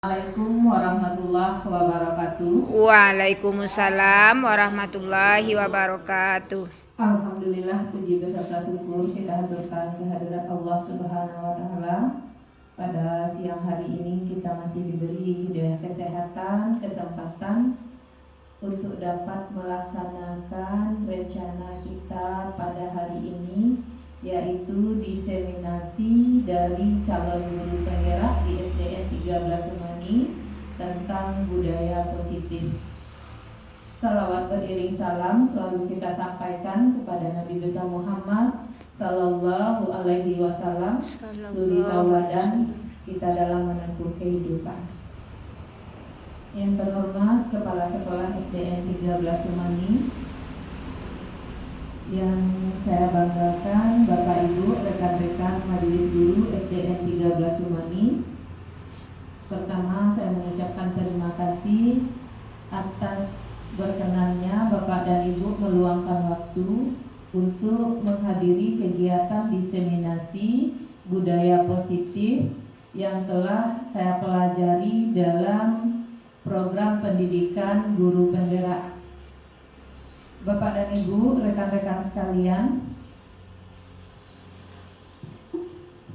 Assalamualaikum warahmatullahi wabarakatuh. Waalaikumsalam warahmatullahi wabarakatuh. Alhamdulillah, puji beserta syukur kita haturkan kehadirat Allah Subhanahu wa taala. Pada siang hari ini kita masih diberi hidayah kesehatan, kesempatan untuk dapat melaksanakan rencana kita pada hari ini, yaitu diseminasi dari calon guru penggerak di SDN 13 Sumani tentang budaya positif. Salawat beriring salam selalu kita sampaikan kepada Nabi besar Muhammad Sallallahu Alaihi Wasallam, suri tauladan kita dalam menempuh kehidupan. Yang terhormat Kepala Sekolah SDN 13 Sumani, yang saya banggakan Bapak Ibu, rekan-rekan Majelis Guru SDN 13 Sumani. Pertama, saya mengucapkan terima kasih atas berkenannya Bapak dan Ibu meluangkan waktu untuk menghadiri kegiatan diseminasi budaya positif yang telah saya pelajari dalam program pendidikan guru penggerak. Bapak dan Ibu, rekan-rekan sekalian,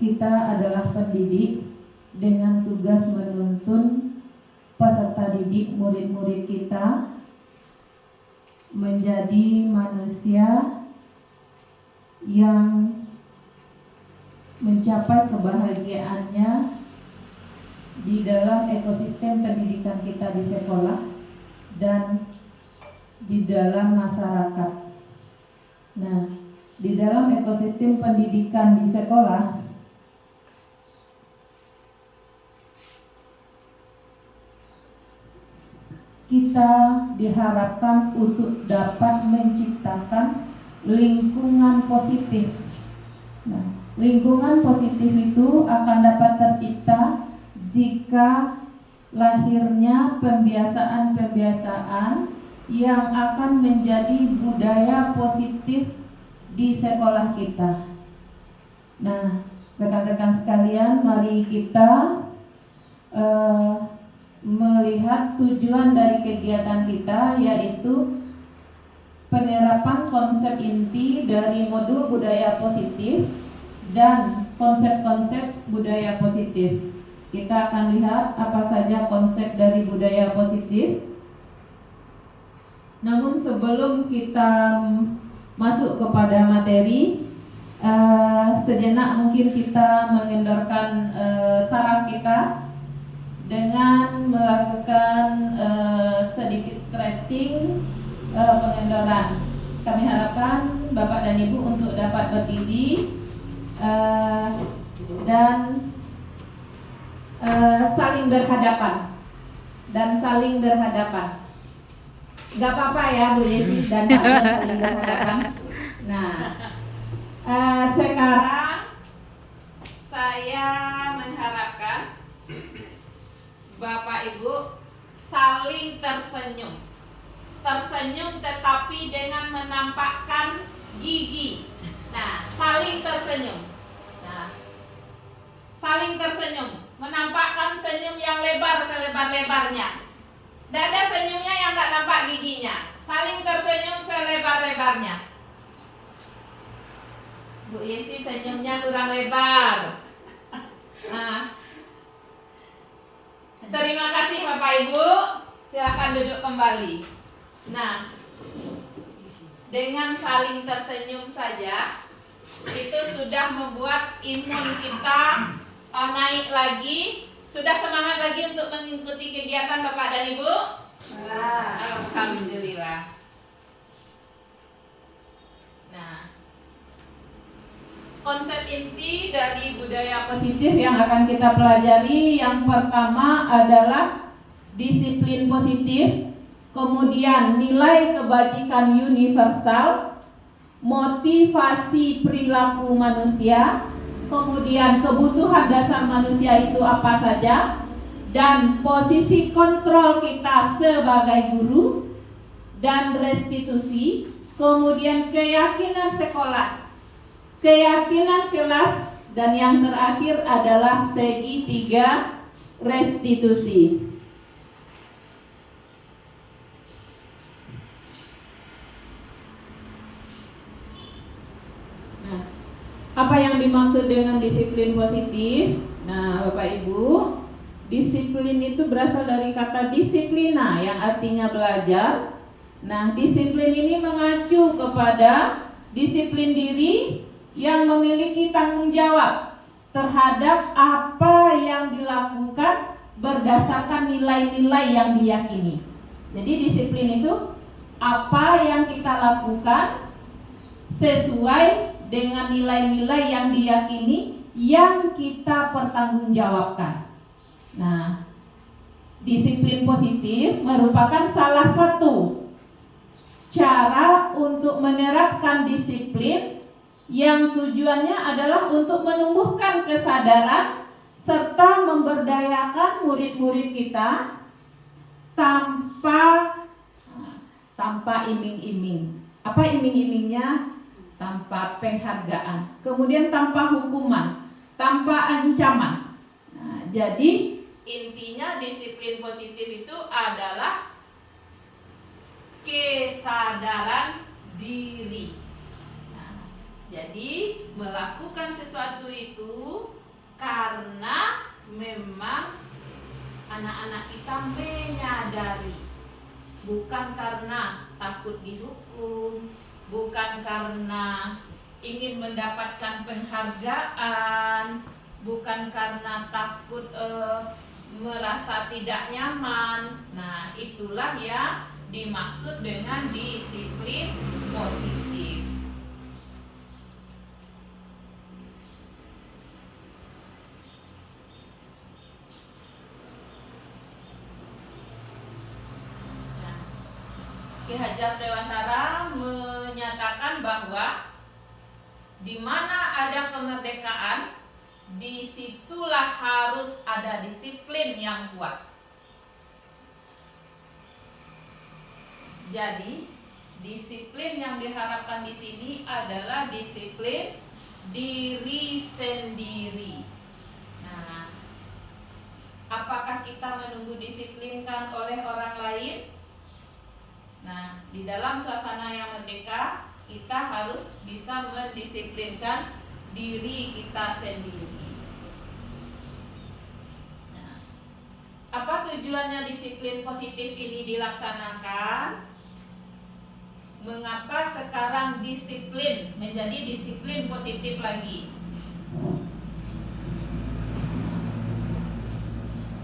kita adalah pendidik dengan tugas menuntun peserta didik murid-murid kita menjadi manusia yang mencapai kebahagiaannya di dalam ekosistem pendidikan kita di sekolah dan di dalam masyarakat. Nah, di dalam ekosistem pendidikan di sekolah, kita diharapkan untuk dapat menciptakan lingkungan positif. Nah, lingkungan positif itu akan dapat tercipta jika lahirnya pembiasaan-pembiasaan yang akan menjadi budaya positif di sekolah kita. Nah, rekan-rekan sekalian, mari kita melihat tujuan dari kegiatan kita, yaitu penerapan konsep inti dari modul budaya positif dan konsep-konsep budaya positif. Kita akan lihat apa saja konsep dari budaya positif. Namun sebelum kita masuk kepada materi, sejenak mungkin kita mengendorkan saraf kita dengan melakukan sedikit stretching pengendoran. Kami harapkan Bapak dan Ibu untuk dapat berdiri dan saling berhadapan Gak apa-apa ya Bu Yesi dan Pak Yon saling berhadapan. Nah, sekarang saya mengharapkan Bapak Ibu saling tersenyum tetapi dengan menampakkan gigi. Nah, saling tersenyum. Menampakkan senyum yang lebar selebar-lebarnya. Tidak ada senyumnya yang tak nampak giginya. Saling tersenyum selebar-lebarnya. Bu Yesi senyumnya kurang lebar. Nah, terima kasih Bapak Ibu. Silakan duduk kembali. Nah, dengan saling tersenyum saja itu sudah membuat imun kita naik lagi. Sudah semangat lagi untuk mengikuti kegiatan Bapak dan Ibu? Alhamdulillah. Nah, konsep inti dari budaya positif yang akan kita pelajari, yang pertama adalah disiplin positif, kemudian nilai kebajikan universal, motivasi perilaku manusia, kemudian kebutuhan dasar manusia itu apa saja, dan posisi kontrol kita sebagai guru, dan restitusi, kemudian keyakinan sekolah, keyakinan kelas, dan yang terakhir adalah segitiga restitusi. Nah, apa yang dimaksud dengan disiplin positif? Nah, Bapak Ibu, disiplin itu berasal dari kata disiplina yang artinya belajar. Nah, disiplin ini mengacu kepada disiplin diri yang memiliki tanggung jawab terhadap apa yang dilakukan berdasarkan nilai-nilai yang diyakini. Jadi disiplin itu apa yang kita lakukan sesuai dengan nilai-nilai yang diyakini yang kita pertanggungjawabkan. Nah, disiplin positif merupakan salah satu cara untuk menerapkan disiplin yang tujuannya adalah untuk menumbuhkan kesadaran serta memberdayakan murid-murid kita tanpa iming-iming. Apa iming-imingnya? Tanpa penghargaan, kemudian tanpa hukuman, tanpa ancaman. Nah, jadi intinya disiplin positif itu adalah kesadaran diri. Nah, jadi melakukan sesuatu itu karena memang anak-anak kita menyadari, bukan karena takut dihukum, bukan karena ingin mendapatkan penghargaan, bukan karena takut merasa tidak nyaman. Nah, itulah yang dimaksud dengan disiplin positif. Nah, Ki Hajar Dewantara menyatakan bahwa di mana ada kemerdekaan, disitulah harus ada disiplin yang kuat. Jadi, disiplin yang diharapkan di sini adalah disiplin diri sendiri. Nah, apakah kita menunggu disiplinkan oleh orang lain? Nah, di dalam suasana yang merdeka, kita harus bisa mendisiplinkan diri kita sendiri. Nah, apa tujuannya disiplin positif ini dilaksanakan? Mengapa sekarang disiplin menjadi disiplin positif lagi?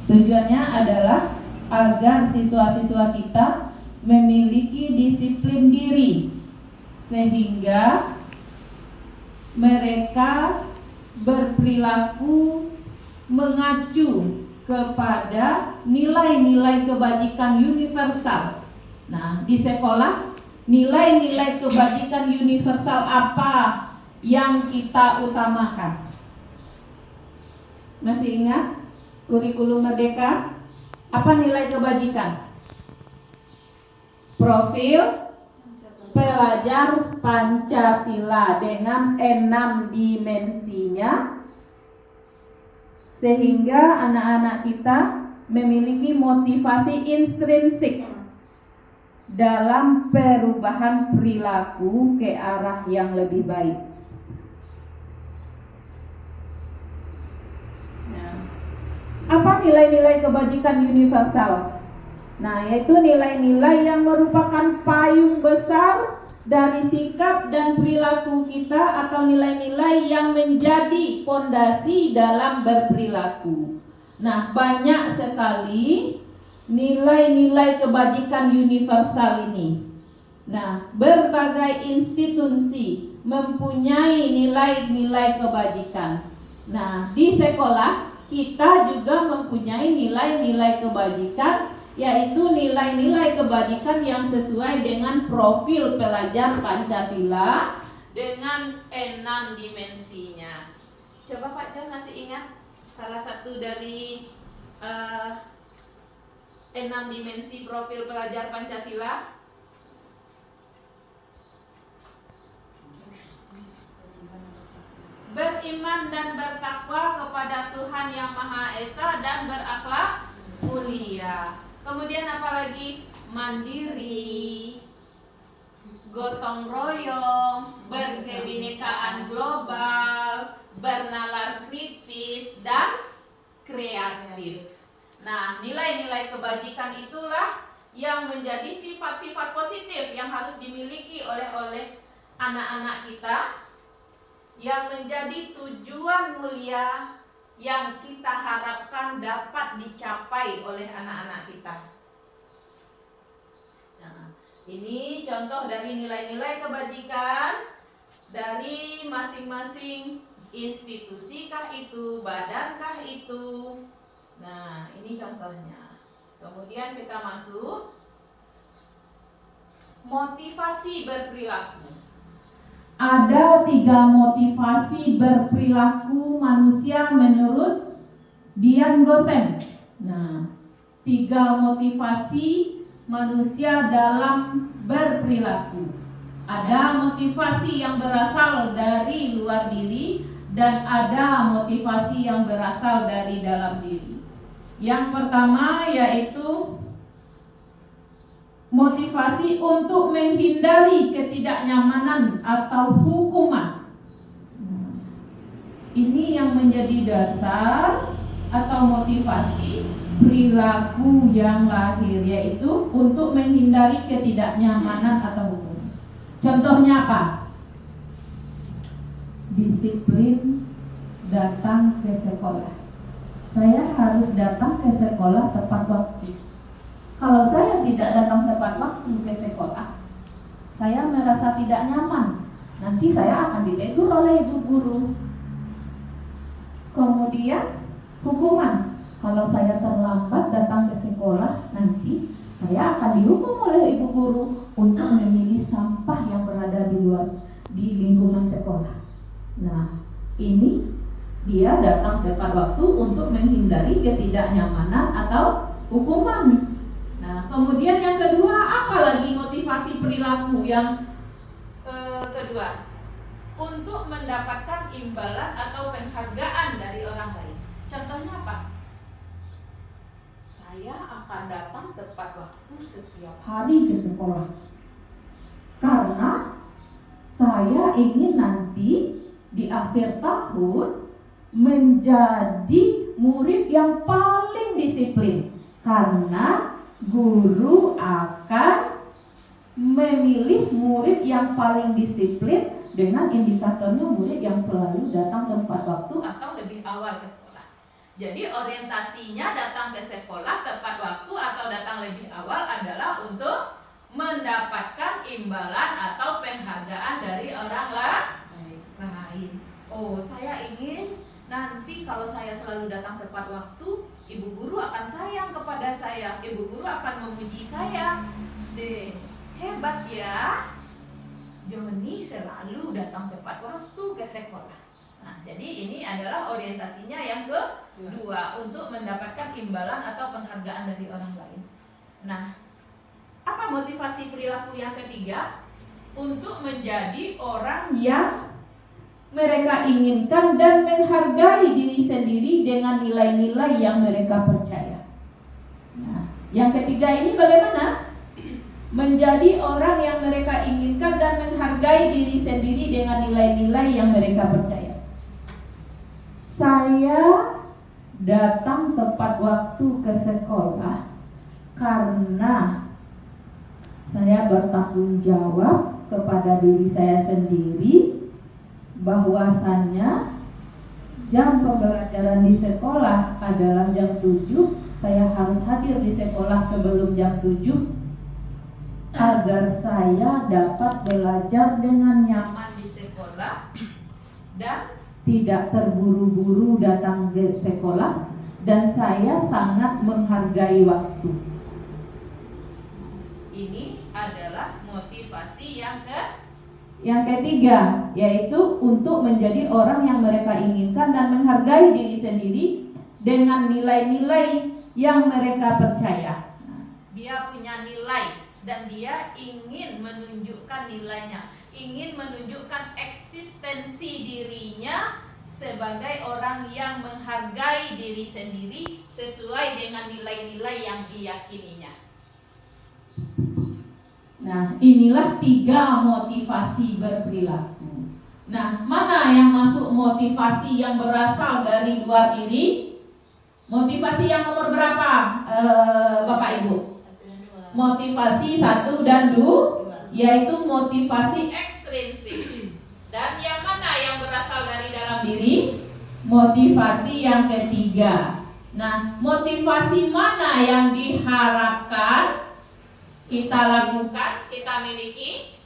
Tujuannya adalah agar siswa-siswa kita memiliki disiplin diri, sehingga mereka berperilaku mengacu kepada nilai-nilai kebajikan universal. Nah, di sekolah nilai-nilai kebajikan universal apa yang kita utamakan? Masih ingat kurikulum merdeka? Apa nilai kebajikan? Profil pelajar Pancasila dengan 6 dimensinya, sehingga anak-anak kita memiliki motivasi intrinsik dalam perubahan perilaku ke arah yang lebih baik. Nah, apa nilai-nilai kebajikan universal? Nah, yaitu nilai-nilai yang merupakan payung besar dari sikap dan perilaku kita, atau nilai-nilai yang menjadi fondasi dalam berperilaku. Nah, banyak sekali nilai-nilai kebajikan universal ini. Nah, berbagai institusi mempunyai nilai-nilai kebajikan. Nah, di sekolah kita juga mempunyai nilai-nilai kebajikan, yaitu nilai-nilai kebajikan yang sesuai dengan profil pelajar Pancasila dengan 6 dimensinya. Coba Pak Jan masih ingat salah satu dari 6 dimensi profil pelajar Pancasila? beriman dan bertakwa kepada Tuhan Yang Maha Esa dan berakhlak mulia. Kemudian apalagi? Mandiri, gotong royong, berkebinekaan global, bernalar kritis, dan kreatif. Nah, nilai-nilai kebajikan itulah yang menjadi sifat-sifat positif yang harus dimiliki oleh anak-anak kita, yang menjadi tujuan mulia yang kita harapkan dapat dicapai oleh anak-anak kita. Nah, ini contoh dari nilai-nilai kebajikan dari masing-masing institusi kah itu, badan kah itu. Nah, ini contohnya. Kemudian kita masuk motivasi berperilaku. Ada 3 motivasi berperilaku manusia menurut Dian Gosen. Nah, 3 motivasi manusia dalam berperilaku. Ada motivasi yang berasal dari luar diri dan ada motivasi yang berasal dari dalam diri. Yang pertama yaitu motivasi untuk menghindari ketidaknyamanan atau hukuman. Ini yang menjadi dasar atau motivasi perilaku yang lahir, yaitu untuk menghindari ketidaknyamanan atau hukuman. Contohnya apa? Disiplin datang ke sekolah. Saya harus datang ke sekolah tepat waktu. Kalau saya tidak datang tepat waktu ke sekolah, saya merasa tidak nyaman. Nanti saya akan ditegur oleh ibu guru. Kemudian hukuman. Kalau saya terlambat datang ke sekolah, nanti saya akan dihukum oleh ibu guru untuk memilih sampah yang berada di lingkungan sekolah. Nah, ini dia datang tepat waktu untuk menghindari ketidaknyamanan atau hukuman. Nah, kemudian yang kedua, apa lagi motivasi perilaku yang kedua? Untuk mendapatkan imbalan atau penghargaan dari orang lain. Contohnya apa? Saya akan datang tepat waktu setiap hari ke sekolah karena saya ingin nanti di akhir tahun menjadi murid yang paling disiplin, karena guru akan memilih murid yang paling disiplin dengan indikatornya murid yang selalu datang tepat waktu atau lebih awal ke sekolah. Jadi orientasinya datang ke sekolah tepat waktu atau datang lebih awal adalah untuk mendapatkan imbalan atau penghargaan dari orang lain. Oh, saya ingin nanti kalau saya selalu datang tepat waktu, ibu guru akan sayang kepada saya, ibu guru akan memuji saya. Hebat ya, Joni selalu datang tepat waktu ke sekolah. Nah, jadi ini adalah orientasinya yang kedua, untuk mendapatkan imbalan atau penghargaan dari orang lain. Nah, apa motivasi perilaku yang ketiga? Untuk menjadi orang yang mereka inginkan dan menghargai diri sendiri dengan nilai-nilai yang mereka percaya. Nah, yang ketiga ini bagaimana? Menjadi orang yang mereka inginkan dan menghargai diri sendiri dengan nilai-nilai yang mereka percaya. Saya datang tepat waktu ke sekolah karena saya bertanggung jawab kepada diri saya sendiri bahwasannya jam pembelajaran di sekolah adalah jam 7. Saya harus hadir di sekolah sebelum jam 7 agar saya dapat belajar dengan nyaman di sekolah dan tidak terburu-buru datang ke sekolah, dan saya sangat menghargai waktu. Ini adalah motivasi yang ketiga, yaitu untuk menjadi orang yang mereka inginkan dan menghargai diri sendiri dengan nilai-nilai yang mereka percaya. Dia punya nilai dan dia ingin menunjukkan nilainya. ingin menunjukkan eksistensi dirinya sebagai orang yang menghargai diri sendiri sesuai dengan nilai-nilai yang diyakininya. Nah, inilah 3 motivasi berperilaku. Nah, mana yang masuk motivasi yang berasal dari luar diri? Motivasi yang nomor berapa, Bapak Ibu? Motivasi 1 dan 2, yaitu motivasi ekstrinsik. Dan yang mana yang berasal dari dalam diri? Motivasi yang ketiga. Nah, motivasi mana yang diharapkan kita lakukan, kita miliki?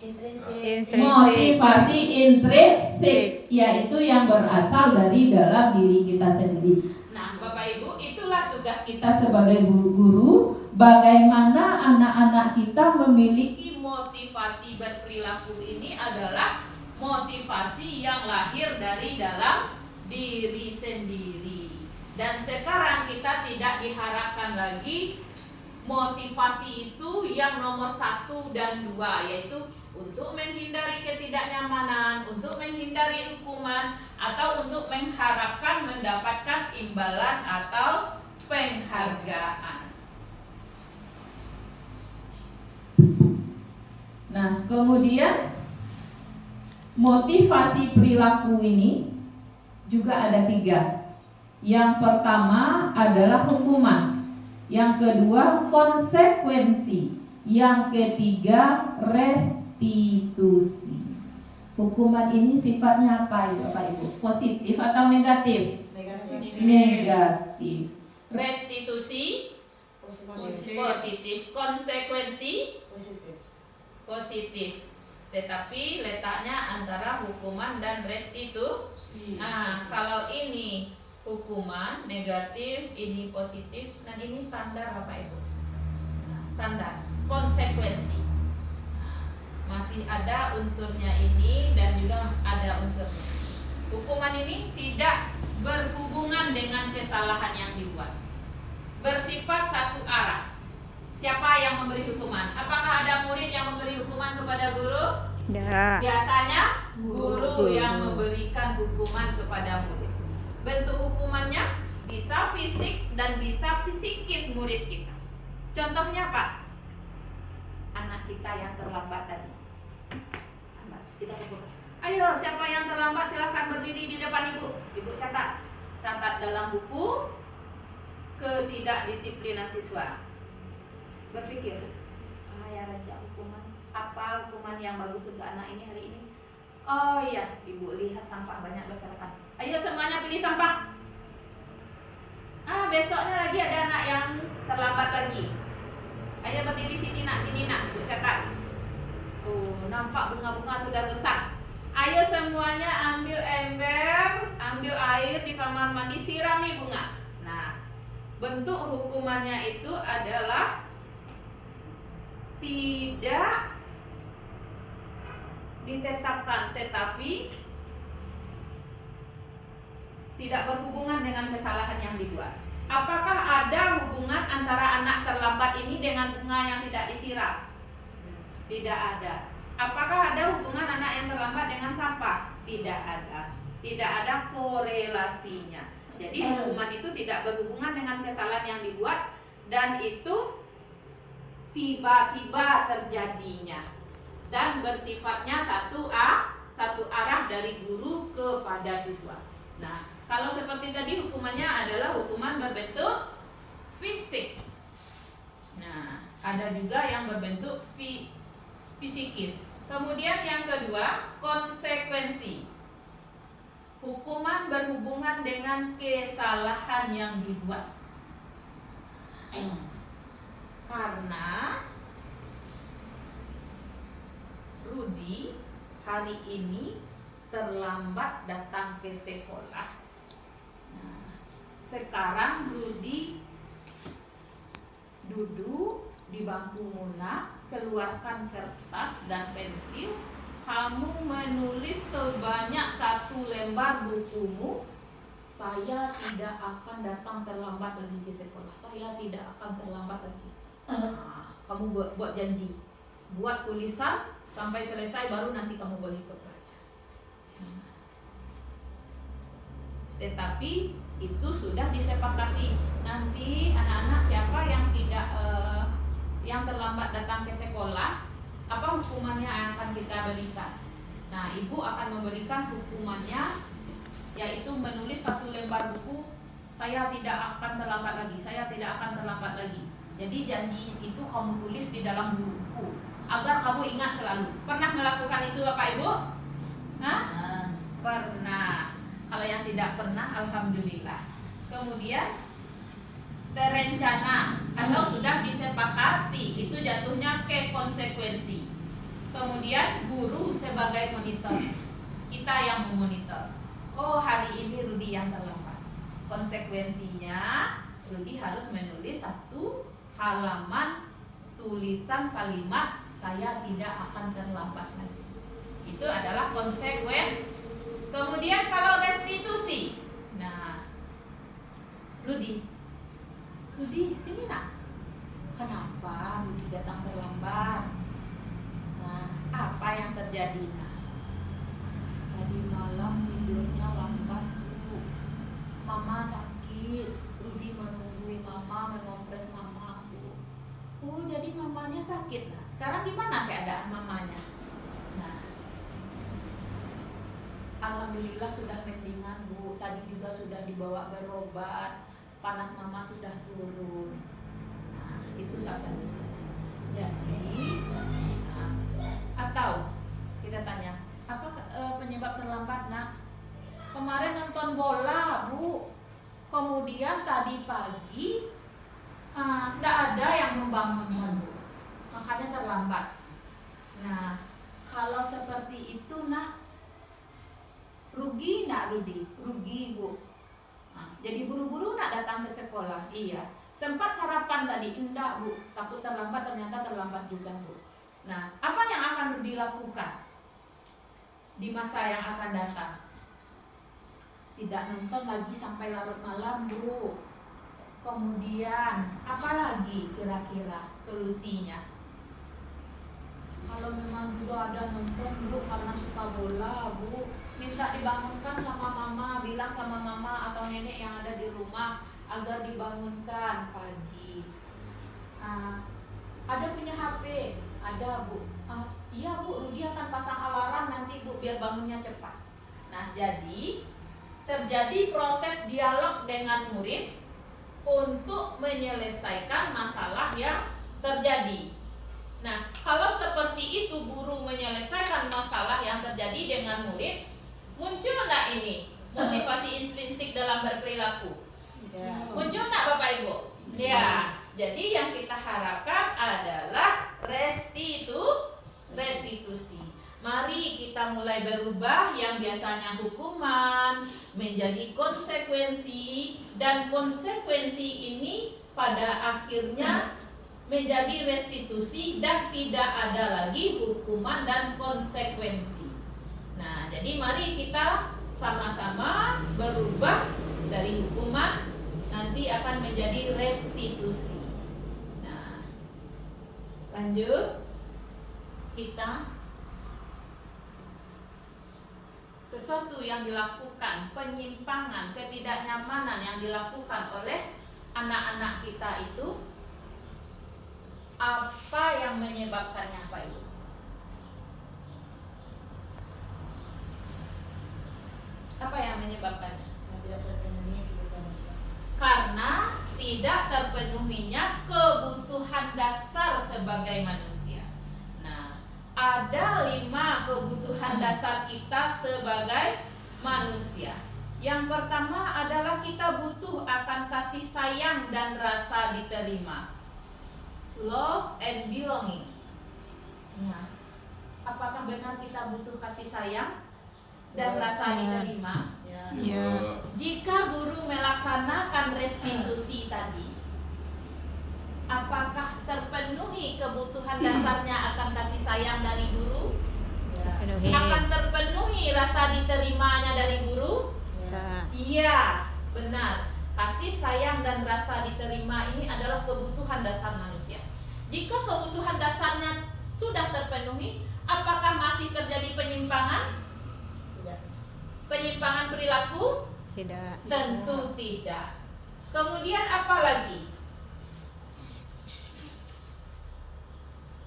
Motivasi intrinsik, yaitu yang berasal dari dalam diri kita sendiri. Nah, Bapak Ibu, itulah tugas kita sebagai guru, bagaimana anak-anak kita memiliki motivasi berperilaku. Ini adalah motivasi yang lahir dari dalam diri sendiri. Dan sekarang kita tidak diharapkan lagi motivasi itu yang nomor 1 dan 2, yaitu untuk menghindari ketidaknyamanan, untuk menghindari hukuman, atau untuk mengharapkan mendapatkan imbalan atau penghargaan. Nah, kemudian motivasi perilaku ini juga ada 3. Yang pertama adalah hukuman. Yang kedua konsekuensi. Yang ketiga restitusi. Hukuman ini sifatnya apa ya Bapak Ibu? Positif atau negatif? Negatif. Restitusi positif. Konsekuensi positif. Tetapi letaknya antara hukuman dan restitusi. Nah, kalau ini hukuman negatif, ini positif, dan ini standar Bapak Ibu. Nah, standar konsekuensi. Nah, masih ada unsurnya ini dan juga ada unsurnya. Hukuman ini tidak berhubungan dengan kesalahan yang dibuat. Bersifat satu arah. Siapa yang memberi hukuman? Apakah ada murid yang memberi hukuman kepada guru? Tidak. Biasanya guru yang memberikan hukuman kepada murid. Bentuk hukumannya bisa fisik dan bisa psikis murid kita. Contohnya apa? Anak kita yang terlambat tadi. Kita buka. Ayo, siapa yang terlambat silahkan berdiri di depan ibu. Ibu catat dalam buku ketidakdisiplinan siswa. Berpikir, ya rancang hukuman. Apa hukuman yang bagus untuk anak ini hari ini? Oh iya, ibu lihat sampah banyak berserakan. Ayo semuanya pilih sampah. Besoknya lagi ada anak yang terlambat lagi. Ayo berdiri sini nak, ibu catat. Nampak bunga-bunga sudah besar. Ayo semuanya ambil ember, ambil air di kamar mandi, sirami bunga. Nah, bentuk hukumannya itu adalah tidak ditetapkan, tetapi tidak berhubungan dengan kesalahan yang dibuat. Apakah ada hubungan antara anak terlambat ini dengan bunga yang tidak disiram? Tidak ada. Apakah ada hubungan anak yang terlambat dengan sampah? Tidak ada. Tidak ada korelasinya. Jadi hukuman itu tidak berhubungan dengan kesalahan yang dibuat, dan itu tiba-tiba terjadinya dan bersifatnya satu arah dari guru kepada siswa. Nah, kalau seperti tadi hukumannya adalah hukuman berbentuk fisik. Nah, ada juga yang berbentuk psikis. Kemudian yang kedua, konsekuensi. Hukuman berhubungan dengan kesalahan yang dibuat. Karena Rudi hari ini terlambat datang ke sekolah. Nah, sekarang Rudi duduk di bangku Muna, keluarkan kertas dan pensil. Kamu menulis sebanyak 1 lembar bukumu. Saya tidak akan datang terlambat lagi ke sekolah. Saya tidak akan terlambat lagi. Nah, kamu buat janji. Buat tulisan Sampai selesai baru nanti kamu boleh ikut belajar. Tetapi itu sudah disepakati. Nanti anak-anak siapa yang tidak yang terlambat datang ke sekolah, apa hukumannya yang akan kita berikan? Nah, ibu akan memberikan hukumannya, yaitu menulis 1 lembar buku. Saya tidak akan terlambat lagi. Saya tidak akan terlambat lagi. Jadi janji itu kamu tulis di dalam buku agar kamu ingat selalu. Pernah melakukan itu Bapak Ibu? Hah? Pernah. Kalau yang tidak pernah, alhamdulillah. Kemudian terencana atau sudah disepakati, itu jatuhnya ke konsekuensi. Kemudian guru sebagai monitor, kita yang memonitor. Oh, hari ini Rudi yang terlambat. Konsekuensinya Rudi harus menulis 1 halaman tulisan kalimat saya tidak akan terlambat lagi. Itu adalah konsekuen. Kemudian kalau restitusi, nah, Rudi sini nak. Kenapa Rudi datang terlambat? Nah, apa yang terjadi nak? Tadi malam tidurnya lambat Bu. Mama sakit. Rudi menunggui mama, mengompres mama Bu. Oh, jadi mamanya sakit. Nah, sekarang gimana keadaan mamanya? Nah, alhamdulillah sudah mendingan Bu. Tadi juga sudah dibawa berobat. Panas mama sudah turun. Nah, itu salah satunya. Jadi, atau kita tanya, apa penyebab terlambat nak? Kemarin nonton bola Bu. Kemudian tadi pagi tidak ada yang membangunkan Bu. Makanya terlambat. Nah, kalau seperti itu nak, rugi nak Rudi? Rugi Bu. Jadi buru-buru nak datang ke sekolah. Iya. Sempat sarapan tadi, enggak Bu. Takut terlambat, ternyata terlambat juga Bu. Nah, apa yang akan Rudi lakukan di masa yang akan datang? Tidak nonton lagi sampai larut malam Bu. Kemudian apa lagi kira-kira solusinya? Kalau memang juga ada nonton Bu karena suka bola Bu, minta dibangunkan sama mama, bilang sama mama atau nenek yang ada di rumah agar dibangunkan pagi. Ada punya HP? Ada Bu. Iya Bu, Rudi akan pasang alarm nanti Bu biar bangunnya cepat. Nah, jadi terjadi proses dialog dengan murid untuk menyelesaikan masalah yang terjadi. Nah, kalau seperti itu guru menyelesaikan masalah yang terjadi dengan murid, muncul nggak ini motivasi intrinsik dalam berperilaku? Ya. Muncul nggak Bapak Ibu? Ya. Jadi yang kita harapkan adalah restitusi. Mari kita mulai berubah yang biasanya hukuman menjadi konsekuensi, dan konsekuensi ini pada akhirnya menjadi restitusi dan tidak ada lagi hukuman dan konsekuensi. Nah, jadi mari kita sama-sama berubah dari hukuman nanti akan menjadi restitusi. Nah, lanjut kita sesuatu yang dilakukan, penyimpangan, ketidaknyamanan yang dilakukan oleh anak-anak kita itu, apa yang menyebabkannya Pak Ibu? Apa yang menyebabkannya? Karena tidak terpenuhinya kebutuhan dasar sebagai manusia. Nah, ada 5 kebutuhan dasar kita sebagai manusia. Yang pertama adalah kita butuh akan kasih sayang dan rasa diterima. Love and belonging. Nah, apakah benar kita butuh kasih sayang dan rasa diterima? Ya. Jika guru melaksanakan restitusi tadi, apakah terpenuhi kebutuhan dasarnya akan kasih sayang dari guru? Terpenuhi. Akan terpenuhi rasa diterimanya dari guru? Iya, benar. Kasih sayang dan rasa diterima ini adalah kebutuhan dasar manusia. Jika kebutuhan dasarnya sudah terpenuhi, Apakah masih terjadi penyimpangan? Penyimpangan perilaku? Tidak. Tentu tidak. Kemudian apa lagi?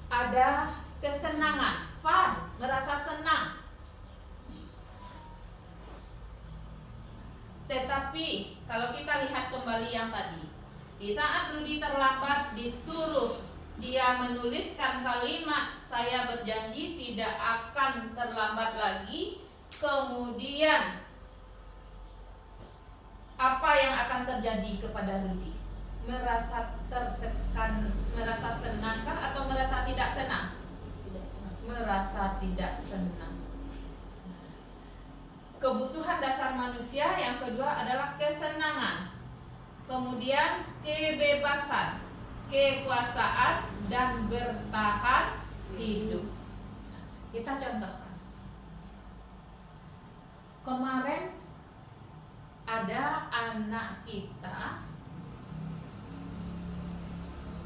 Ada kesenangan, fun, merasa senang. Tetapi kalau kita lihat kembali yang tadi, di saat Rudy terlambat disuruh dia menuliskan kalimat saya berjanji tidak akan terlambat lagi. Kemudian apa yang akan terjadi kepada Rudy? Merasa tertekan, merasa senangkah atau merasa tidak senang? Tidak senang. Merasa tidak senang. Kebutuhan dasar manusia yang kedua adalah kesenangan. Kemudian kebebasan, kekuasaan, dan bertahan hidup. Kita contohkan. Kemarin ada anak kita,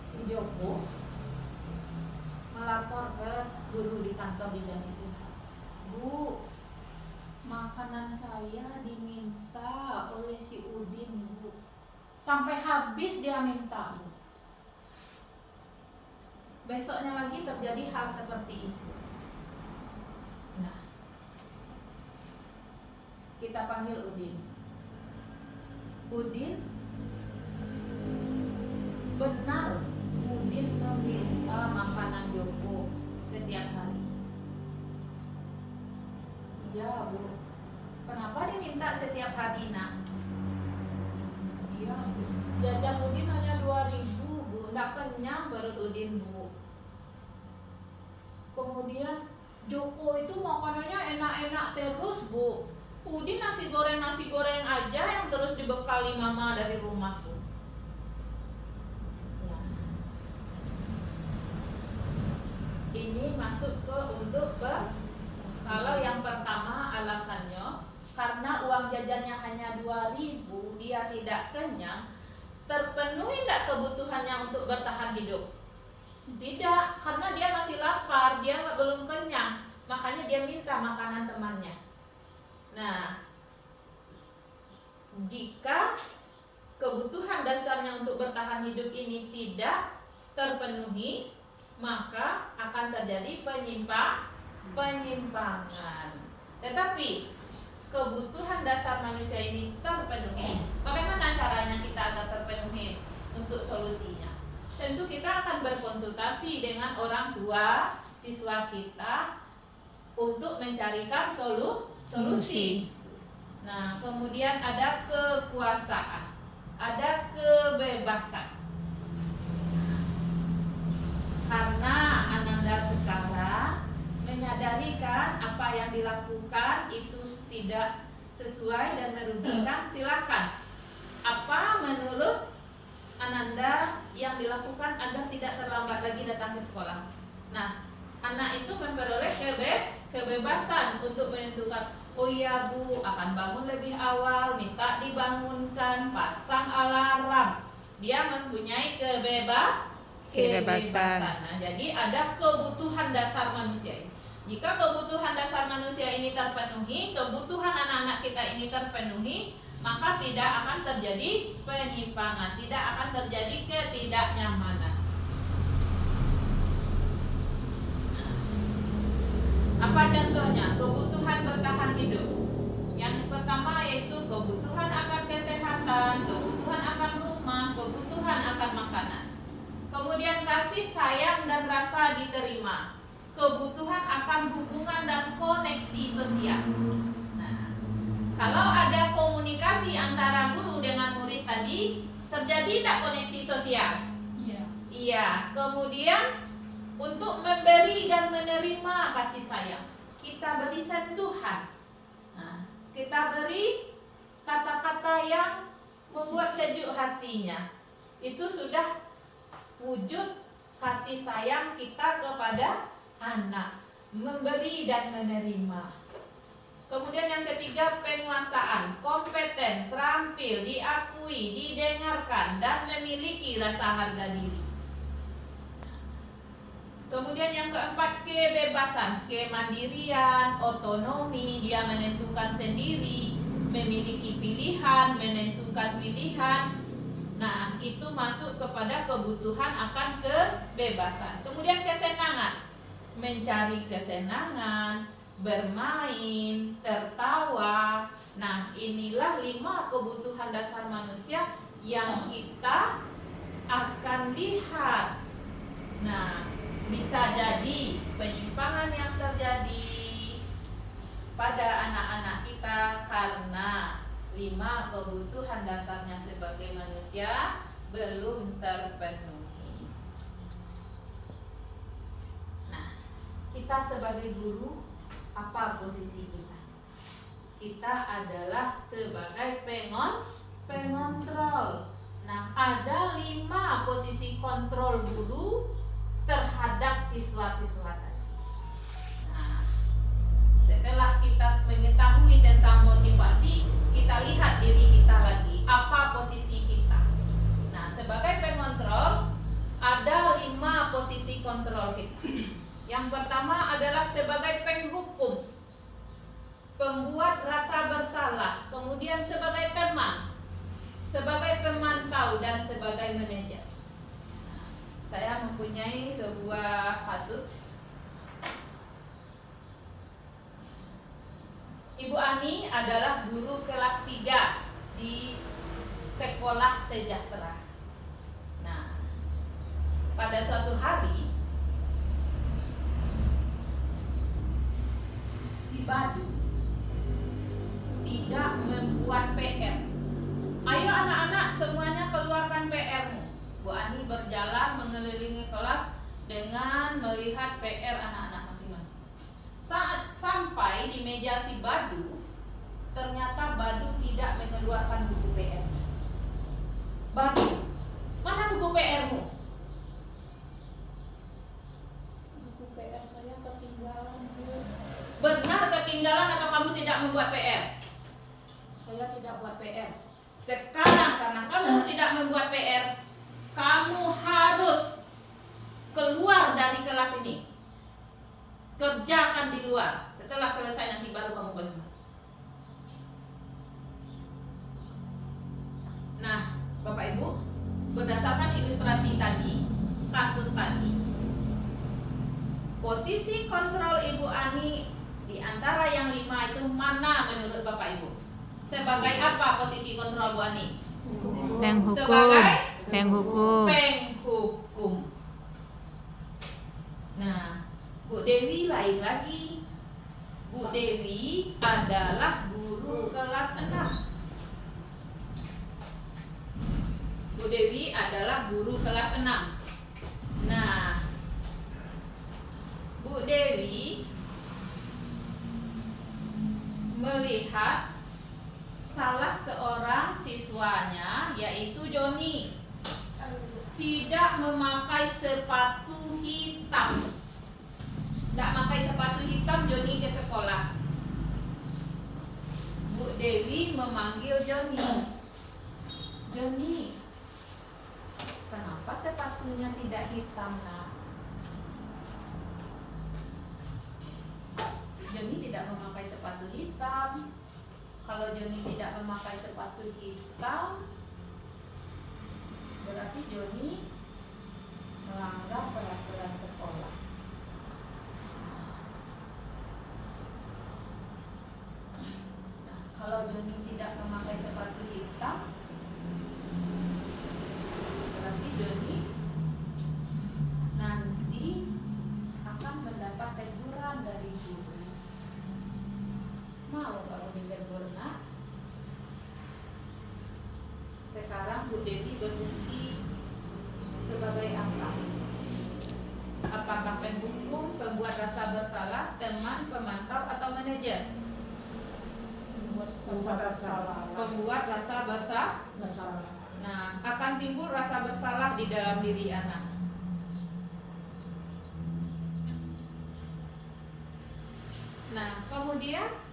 si Joko, melapor ke guru di kantor di jam istirahat. Bu, makanan saya diminta oleh si Udin, Bu. Sampai habis dia minta, Bu. Besoknya lagi terjadi hal seperti itu. Nah, kita panggil Udin. Udin, benar Udin meminta makanan Joko setiap hari? Iya, Bu. Kenapa diminta setiap hari, Nak? Iya, Bu. Jajan Udin hanya 2.000, Bu. Nggak kenyang perut Udin, Bu. Kemudian Joko itu makanannya enak-enak terus, Bu. Udin nasi goreng aja yang terus dibekali mama dari rumah, Bu. Ya. Ini masuk ke untuk kalau yang pertama alasannya karena uang jajannya hanya 2.000, dia tidak kenyang. Terpenuhi tidak kebutuhannya untuk bertahan hidup? Tidak, karena dia masih lapar, dia belum kenyang. Makanya dia minta makanan temannya. Nah, jika kebutuhan dasarnya untuk bertahan hidup ini tidak terpenuhi, maka akan terjadi penyimpangan. Tetapi kebutuhan dasar manusia ini terpenuhi. Bagaimana caranya kita agar terpenuhi untuk solusinya? Tentu kita akan berkonsultasi dengan orang tua siswa kita untuk mencarikan solusi. Nah, kemudian ada kekuasaan, ada kebebasan. Karena Ananda sekarang menyadari kan apa yang dilakukan itu tidak sesuai dan merugikan, silakan. Apa menurut Ananda yang dilakukan agar tidak terlambat lagi datang ke sekolah? Nah, anak itu memperoleh kebebasan untuk menentukan, oh iya Bu, akan bangun lebih awal, minta dibangunkan, pasang alarm. Dia mempunyai kebebasan. Nah, jadi ada kebutuhan dasar manusia ini. Jika kebutuhan dasar manusia ini terpenuhi, kebutuhan anak-anak kita ini terpenuhi, maka tidak akan terjadi penyimpangan, tidak akan terjadi ketidaknyamanan. Apa contohnya? Kebutuhan bertahan hidup. Yang pertama yaitu kebutuhan akan kesehatan, kebutuhan akan rumah, kebutuhan akan makanan. Kemudian kasih sayang dan rasa diterima, kebutuhan akan hubungan dan koneksi sosial. Nah, kalau ada komunikasi antara guru dengan murid tadi, terjadi tidak koneksi sosial? Iya. Kemudian untuk memberi dan menerima kasih sayang, kita beri sentuhan. Nah, kita beri kata-kata yang membuat sejuk hatinya. Itu sudah wujud kasih sayang kita kepada anak, memberi dan menerima. Kemudian yang ketiga, penguasaan, kompeten, terampil, diakui, didengarkan, dan memiliki rasa harga diri. Kemudian yang keempat, kebebasan, kemandirian, otonomi, dia menentukan sendiri, memiliki pilihan, menentukan pilihan. Nah, itu masuk kepada kebutuhan akan kebebasan. Kemudian kesenangan, mencari kesenangan, bermain, tertawa. Nah, inilah 5 kebutuhan dasar manusia yang kita akan lihat. Nah, bisa jadi penyimpangan yang terjadi pada anak-anak kita karena 5 kebutuhan dasarnya sebagai manusia belum terpenuhi. Nah, kita sebagai guru, apa posisi kita? Kita adalah sebagai pengontrol. Nah, ada 5 posisi kontrol guru terhadap siswa-siswa tadi. Nah, setelah kita mengetahui tentang motivasi, kita lihat diri kita lagi, apa posisi kita. Nah, sebagai pengontrol, ada 5 posisi kontrol kita. Yang pertama adalah sebagai penghukum, pembuat rasa bersalah, kemudian sebagai teman, sebagai pemantau, dan sebagai manajer. Nah, saya mempunyai sebuah kasus. Ibu Ani adalah guru kelas 3 di sekolah sejahtera. Nah, pada suatu hari si Badu tidak membuat PR. Ayo anak-anak semuanya keluarkan PR-mu. Bu Ani berjalan mengelilingi kelas dengan melihat PR anak-anak masing-masing. Saat sampai di meja si Badu, ternyata Badu tidak mengeluarkan buku PR. Badu, mana buku PR-mu? Buku PR saya ketinggalan, Bu. Benar ketinggalan atau kamu tidak membuat PR? Saya tidak buat PR. Sekarang karena kamu tidak membuat PR, kamu harus keluar dari kelas ini. Kerjakan di luar. Setelah selesai nanti baru kamu boleh masuk. Nah, Bapak Ibu, berdasarkan ilustrasi tadi, kasus tadi, posisi kontrol Ibu Ani di antara yang 5 itu mana menurut Bapak Ibu? Sebagai apa posisi kontrol Bu Ani? Penghukum. Sebagai Penghukum. penghukum. Nah, Bu Dewi lain lagi. Bu Dewi adalah guru kelas 6. Bu Dewi adalah guru kelas 6. Nah, Bu Dewi melihat salah seorang siswanya, yaitu Joni, tidak memakai sepatu hitam. Tidak pakai sepatu hitam Joni ke sekolah. Bu Dewi memanggil Joni. Joni, kenapa sepatunya tidak hitam, nak? Joni tidak memakai sepatu hitam. Kalau Joni tidak memakai sepatu hitam, berarti Joni melanggar peraturan sekolah. Nah, kalau Joni tidak memakai sepatu hitam, berarti Joni nanti akan mendapat teguran dari guru. Mau kalau ditegur, nak? Sekarang Bu Dewi berfungsi sebagai apa? Apakah penghukum, pembuat rasa bersalah, teman, pemantau, atau manajer? Pembuat rasa bersalah. Nah, akan timbul rasa bersalah di dalam diri anak. Nah, kemudian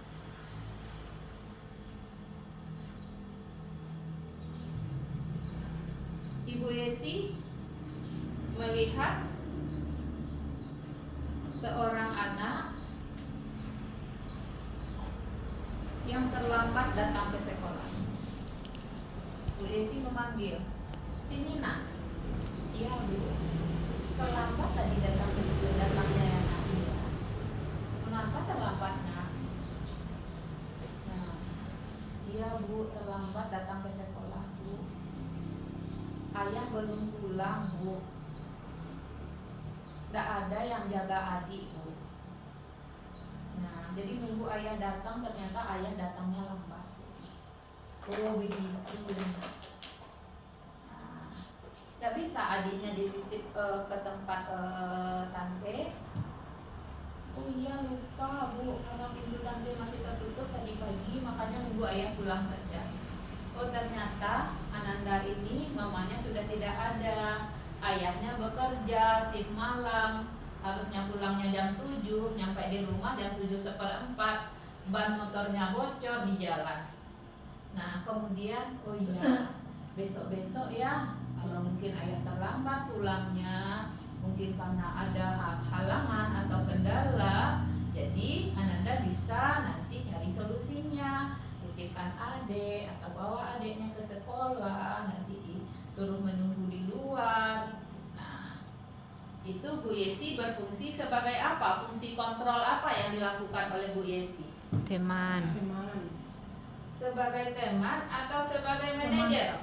Ibu Yesi melihat seorang anak yang terlambat datang ke sekolah. Bu Esi memanggil, "Sini nak." "Iya Bu, terlambat tadi datang ke sekolah, datangnya ya nak." "Iya." "Kenapa terlambat nak?" "Nah, iya Bu, terlambat datang ke sekolah Bu. Ayah belum pulang Bu. Tidak ada yang jaga adik Bu. Nah, jadi nunggu ayah datang, ternyata ayah datangnya lambat." "Oh begitu." Nah, tidak bisa adiknya dititip ke tempat tante. "Oh iya lupa Bu, karena pintu tante masih tertutup tadi pagi, makanya nunggu ayah pulang saja." Oh ternyata Ananda ini mamanya sudah tidak ada. Ayahnya bekerja shift malam, harusnya pulangnya jam 7, nyampe di rumah jam 7:15, ban motornya bocor di jalan. Nah kemudian, oh iya, besok-besok ya, kalau mungkin ayah terlambat pulangnya, mungkin karena ada halangan atau kendala, jadi Ananda bisa nanti cari solusinya, titipkan adik atau bawa adiknya ke sekolah, nanti disuruh menunggu di luar. Nah, itu Bu Yesi berfungsi sebagai apa? Fungsi kontrol apa yang dilakukan oleh Bu Yesi? Teman. Sebagai teman atau sebagai manajer?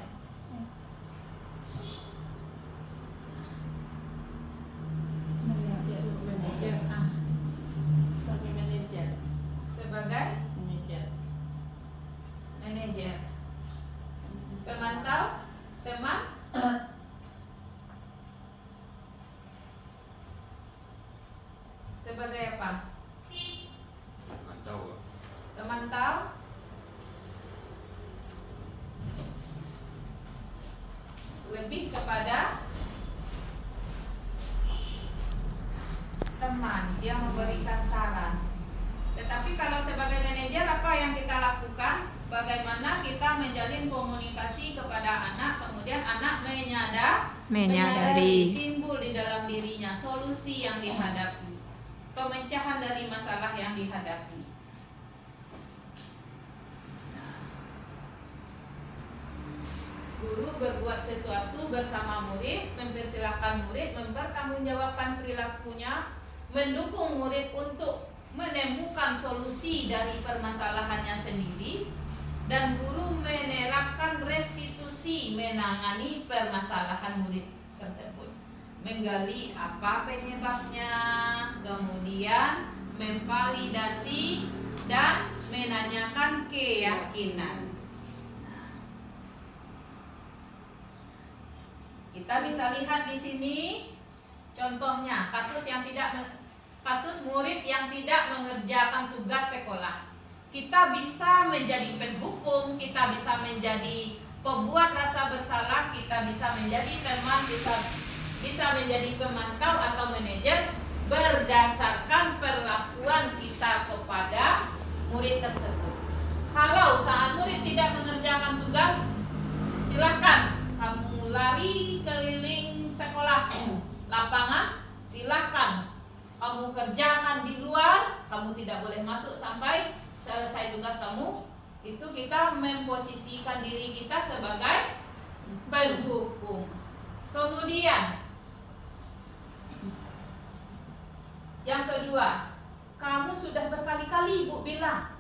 Manajer. Sebagai manajer. Sebagai manajer. Pemantau, teman. Sebagai apa? Pemantau. Lebih kepada teman yang memberikan saran. Tetapi kalau sebagai manajer apa yang kita lakukan? Bagaimana kita menjalin komunikasi kepada anak, kemudian anak menyadari timbul di dalam dirinya solusi yang dihadapi, pemecahan dari masalah yang dihadapi. Guru berbuat sesuatu bersama murid, mempersilahkan murid mempertanggungjawabkan perilakunya, mendukung murid untuk menemukan solusi dari permasalahannya sendiri, dan guru menerapkan restitusi menangani permasalahan murid tersebut, menggali apa penyebabnya, kemudian memvalidasi dan menanyakan keyakinan. Kita bisa lihat di sini contohnya kasus murid yang tidak mengerjakan tugas sekolah. Kita bisa menjadi penghukum, kita bisa menjadi pembuat rasa bersalah, kita bisa menjadi teman, bisa menjadi pemantau atau manajer berdasarkan perlakuan kita kepada murid tersebut. Kalau saat murid tidak mengerjakan tugas, silahkan kamu lari keliling sekolah, lapangan, silahkan kamu kerjakan di luar, kamu tidak boleh masuk sampai selesai tugas kamu. Itu kita memposisikan diri kita sebagai penghukum. Kemudian yang kedua, kamu sudah berkali-kali ibu bilang,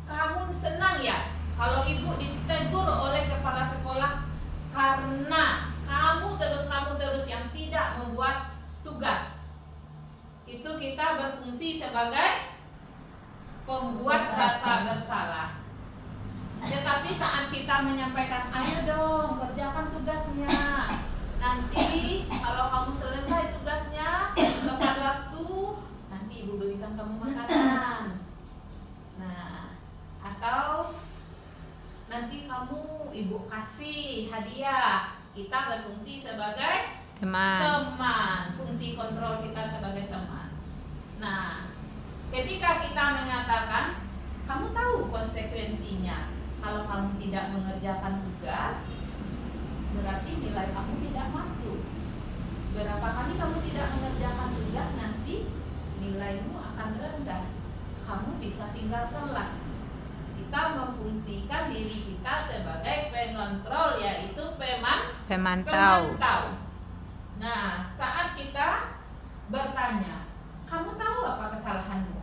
kamu senang ya kalau ibu ditegur oleh kepala sekolah karena kamu terus yang tidak membuat tugas. Itu kita berfungsi sebagai pembuat rasa bersalah. Tetapi saat kita menyampaikan, ayo dong kerjakan tugasnya, nanti kalau kamu selesai tugasnya tepat waktu, nanti ibu belikan kamu makanan. Nah, atau nanti kamu ibu kasih hadiah. Kita berfungsi sebagai teman. Fungsi kontrol kita sebagai teman. Nah, ketika kita mengatakan, kamu tahu konsekuensinya. Kalau kamu tidak mengerjakan tugas, berarti nilai kamu tidak masuk. Berapa kali kamu tidak mengerjakan tugas, nanti nilaimu akan rendah. Kamu bisa tinggal kelas. Kita memfungsikan diri kita sebagai pengontrol, yaitu Pemantau. Nah, saat kita bertanya, kamu tahu apa kesalahanmu?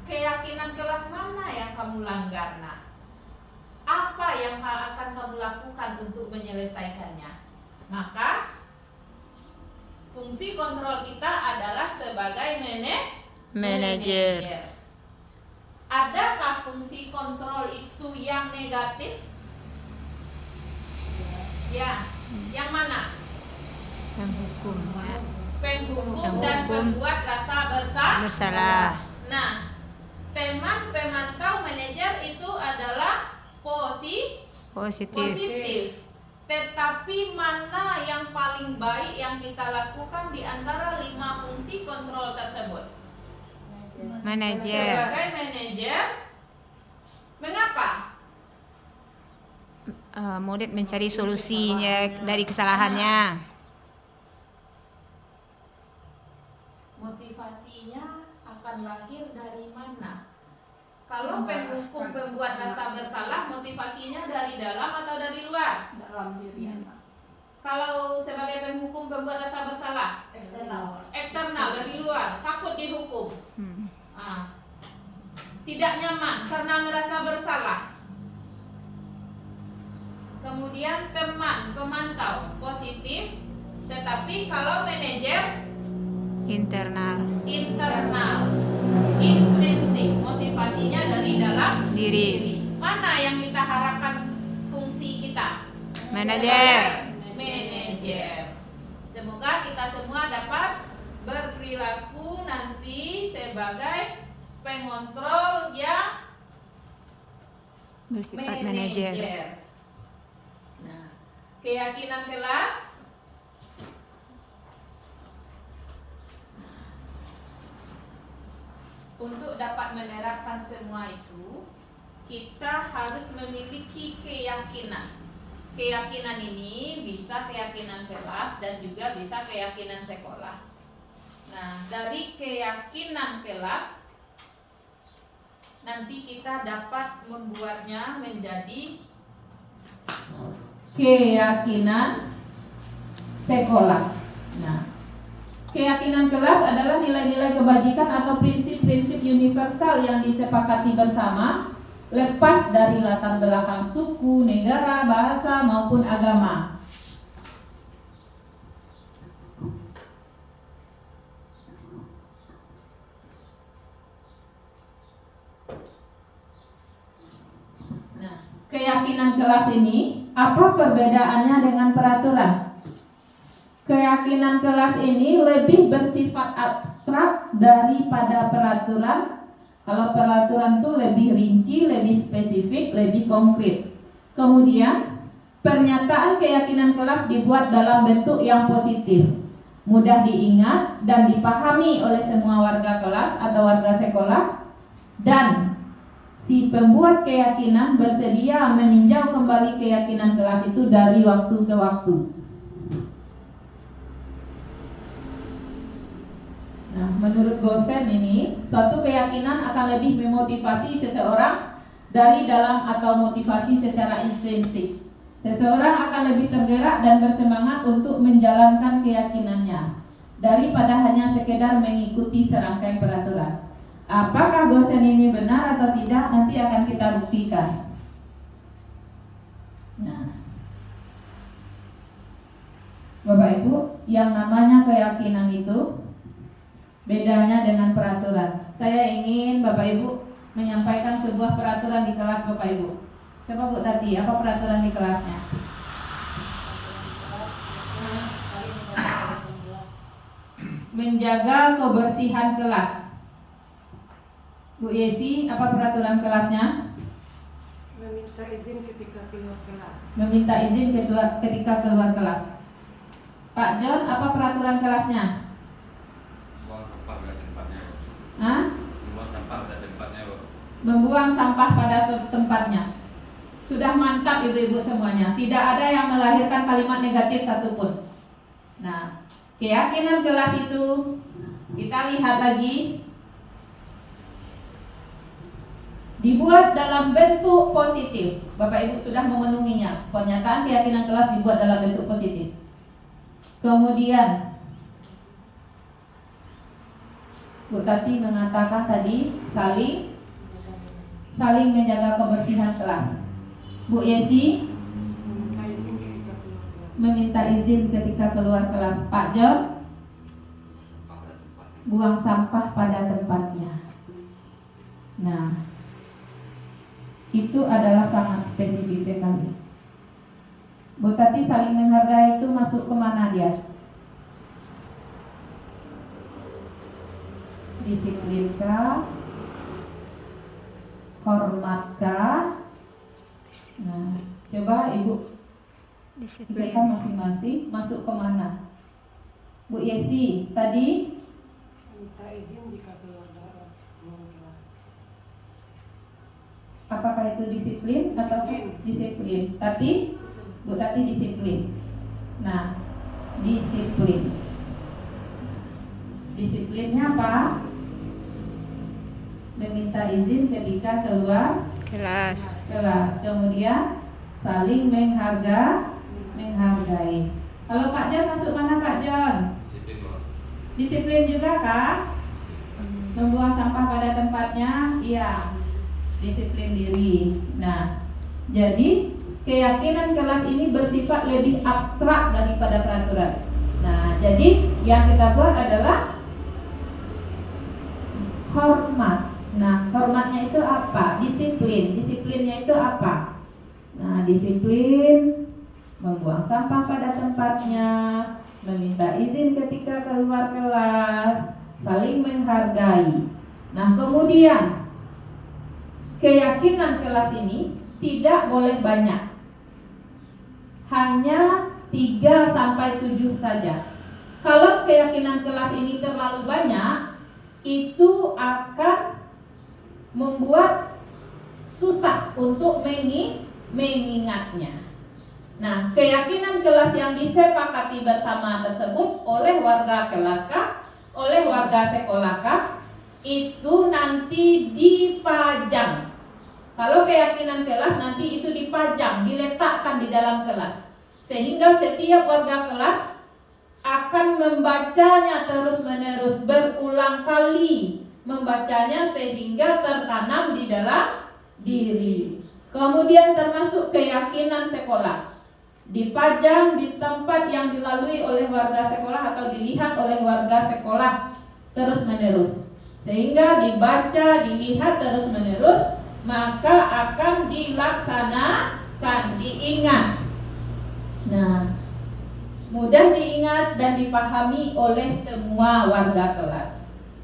Keyakinan kelas mana yang kamu langgar? Nah, apa yang akan kamu lakukan untuk menyelesaikannya? Maka fungsi kontrol kita adalah sebagai manajer. Adakah fungsi kontrol itu yang negatif? Ya, yang mana? Yang hukum. Penghukum dan pembuat rasa Bersalah. Nah, teman pemantau manajer itu adalah positif. Tetapi mana yang paling baik yang kita lakukan di antara 5 fungsi kontrol tersebut? Manajer. Sebagai manajer, mengapa? Murid mencari solusinya dari kesalahannya. Motivasinya akan lahir dari mana? Kalau penghukum pembuat rasa bersalah, motivasinya dari dalam atau dari luar? Dalam diri anak. Kalau sebagai penghukum pembuat rasa bersalah, eksternal dari luar, takut dihukum, tidak nyaman karena merasa bersalah. Kemudian teman pemantau positif, tetapi kalau manajer Internal. Intrinsik, motivasinya dari dalam Diri. Mana yang kita harapkan fungsi kita? Manajer. Semoga kita semua dapat berperilaku nanti sebagai pengontrol yang Bersifat manajer. Nah, keyakinan kelas. Untuk dapat menerapkan semua itu, kita harus memiliki keyakinan. Keyakinan ini bisa keyakinan kelas dan juga bisa keyakinan sekolah. Nah, dari keyakinan kelas nanti kita dapat membuatnya menjadi keyakinan sekolah. Nah, keyakinan kelas adalah nilai-nilai kebajikan atau prinsip-prinsip universal yang disepakati bersama, lepas dari latar belakang suku, negara, bahasa, maupun agama. Nah, keyakinan kelas ini, apa perbedaannya dengan peraturan? Keyakinan kelas ini lebih bersifat abstrak daripada peraturan. Kalau peraturan itu lebih rinci, lebih spesifik, lebih konkret. Kemudian, pernyataan keyakinan kelas dibuat dalam bentuk yang positif, mudah diingat dan dipahami oleh semua warga kelas atau warga sekolah, dan si pembuat keyakinan bersedia meninjau kembali keyakinan kelas itu dari waktu ke waktu. Nah, menurut Gosen ini, suatu keyakinan akan lebih memotivasi seseorang dari dalam atau motivasi secara intrinsik. Seseorang akan lebih tergerak dan bersemangat untuk menjalankan keyakinannya daripada hanya sekedar mengikuti serangkaian peraturan. Apakah Gosen ini benar atau tidak, nanti akan kita buktikan. Nah, Bapak Ibu, yang namanya keyakinan itu bedanya dengan peraturan. Saya ingin Bapak Ibu menyampaikan sebuah peraturan di kelas Bapak Ibu. Coba Bu Tati, apa peraturan di kelasnya? Menjaga kebersihan kelas. Bu Yesi, apa peraturan kelasnya? Meminta izin ketika keluar kelas. Meminta izin ketika keluar kelas. Pak John, apa peraturan kelasnya? Buang sampah pada tempatnya. Hah? Buang sampah pada tempatnya, Bu. Membuang sampah pada tempatnya. Sudah mantap ibu-ibu semuanya. Tidak ada yang melahirkan kalimat negatif satupun. Nah, keyakinan kelas itu kita lihat lagi. Dibuat dalam bentuk positif. Bapak Ibu sudah memenuhinya. Pernyataan keyakinan kelas dibuat dalam bentuk positif. Kemudian Bu Tati mengatakan tadi saling menjaga kebersihan kelas. Bu Yesi meminta izin ketika keluar kelas. meminta izin ketika keluar kelas. Pak John buang sampah pada tempatnya. Nah, itu adalah sangat spesifik sekali. Bu Tati saling menghargai itu masuk kemana dia? Disiplinkah? Hormatkah? Nah, coba Ibu Disiplin. mereka masing-masing masuk kemana? Bu Yesi tadi Minta izin jika keluar kelas. apakah itu disiplin atau disiplin? Tadi Bu Tati disiplin. Nah, disiplin. Disiplinnya apa? Meminta izin ketika keluar Kelas. kelas. Kemudian saling menghargai. Kalau Pak John masuk mana Pak John? Disiplin loh. Disiplin juga kah? Membuang sampah pada tempatnya? Iya. Disiplin diri. Nah, jadi keyakinan kelas ini bersifat lebih abstrak daripada peraturan. Nah, jadi yang kita buat adalah hormat. Nah, hormatnya itu apa? Disiplin. Disiplinnya itu apa? Nah, disiplin membuang sampah pada tempatnya, meminta izin ketika keluar kelas, saling menghargai. Nah, kemudian keyakinan kelas ini tidak boleh banyak. Hanya 3 sampai 7 saja. Kalau keyakinan kelas ini terlalu banyak, itu akan membuat susah untuk mengingatnya. Nah, keyakinan kelas yang disepakati bersama tersebut oleh warga kelaskah, oleh warga sekolahkah, itu nanti dipajang. Kalau keyakinan kelas nanti itu dipajang, diletakkan di dalam kelas, sehingga setiap warga kelas akan membacanya terus-menerus, berulang kali membacanya sehingga tertanam di dalam diri. Kemudian termasuk keyakinan sekolah, dipajang di tempat yang dilalui oleh warga sekolah atau dilihat oleh warga sekolah terus-menerus, sehingga dibaca, dilihat terus-menerus, maka akan dilaksanakan, diingat. Nah, mudah diingat dan dipahami oleh semua warga kelas.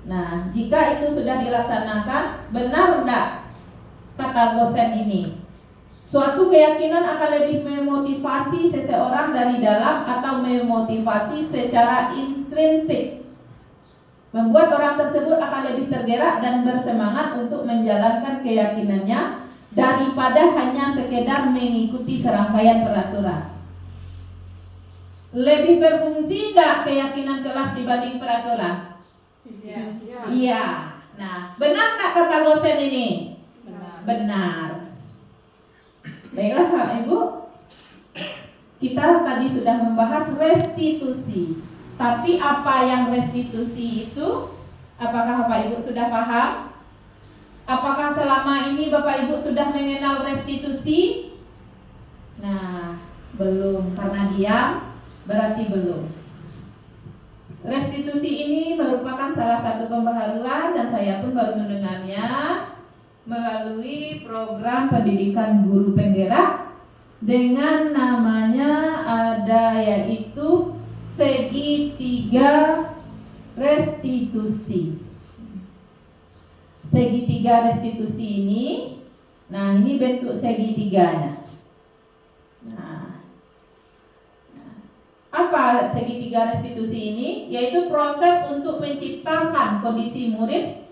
Nah, jika itu sudah dilaksanakan, benar enggak kata dosen ini? Suatu keyakinan akan lebih memotivasi seseorang dari dalam atau memotivasi secara intrinsik, membuat orang tersebut akan lebih tergerak dan bersemangat untuk menjalankan keyakinannya daripada hanya sekedar mengikuti serangkaian peraturan. Lebih berfungsi enggak keyakinan kelas dibanding peraturan? Iya. Nah, benar tak kata dosen ini? Benar. Baiklah Kak Ibu, kita tadi sudah membahas restitusi. Tapi apa yang restitusi itu? Apakah Bapak Ibu sudah paham? Apakah selama ini Bapak Ibu sudah mengenal restitusi? Nah, belum, karena diam berarti belum. Restitusi ini merupakan salah satu pembaharuan dan saya pun baru mendengarnya melalui program pendidikan guru penggerak dengan namanya yaitu segitiga restitusi. Segitiga restitusi ini, nah ini bentuk segitiganya. Apa segitiga restitusi ini? Yaitu proses untuk menciptakan kondisi murid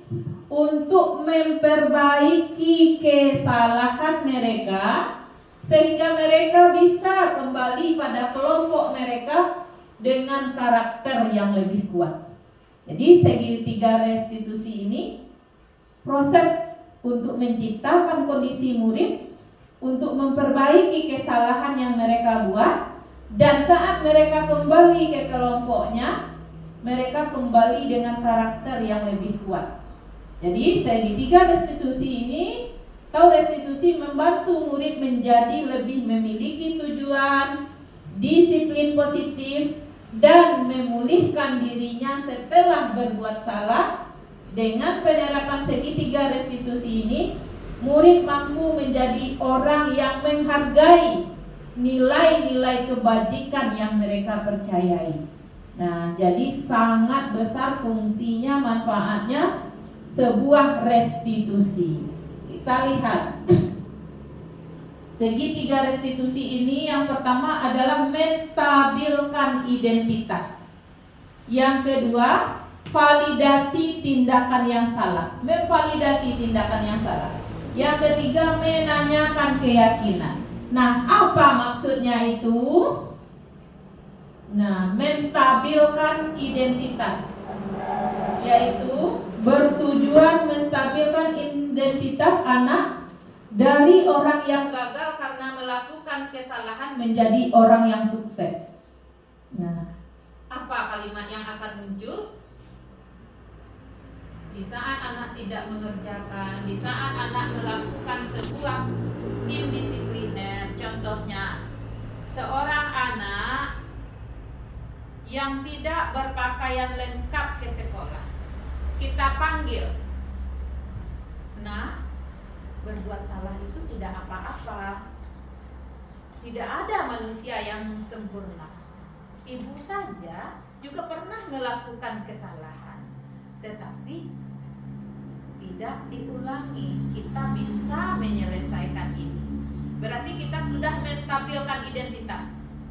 untuk memperbaiki kesalahan mereka sehingga mereka bisa kembali pada kelompok mereka dengan karakter yang lebih kuat. Jadi segitiga restitusi ini proses untuk menciptakan kondisi murid untuk memperbaiki kesalahan yang mereka buat, dan saat mereka kembali ke kelompoknya, mereka kembali dengan karakter yang lebih kuat. Jadi segitiga restitusi ini atau restitusi membantu murid menjadi lebih memiliki tujuan, disiplin positif, dan memulihkan dirinya setelah berbuat salah. Dengan penerapan segitiga restitusi ini, murid mampu menjadi orang yang menghargai nilai-nilai kebajikan yang mereka percayai. Nah, jadi sangat besar fungsinya, manfaatnya sebuah restitusi. Kita lihat segitiga restitusi ini, yang pertama adalah menstabilkan identitas. Yang kedua, validasi tindakan yang salah, memvalidasi tindakan yang salah. Yang ketiga, menanyakan keyakinan. Nah, apa maksudnya itu? Nah, menstabilkan identitas, yaitu bertujuan menstabilkan identitas anak dari orang yang gagal karena melakukan kesalahan menjadi orang yang sukses. Nah, Apa kalimat yang akan muncul? Di saat anak tidak mengerjakan, di saat anak melakukan sebuah indisipliner, contohnya seorang anak yang tidak berpakaian lengkap ke sekolah, kita panggil. Nah, berbuat salah itu tidak apa-apa. Tidak ada manusia yang sempurna. Ibu saja juga pernah melakukan kesalahan, tetapi tidak diulangi. Kita bisa menyelesaikan ini. Berarti kita sudah menstabilkan identitas.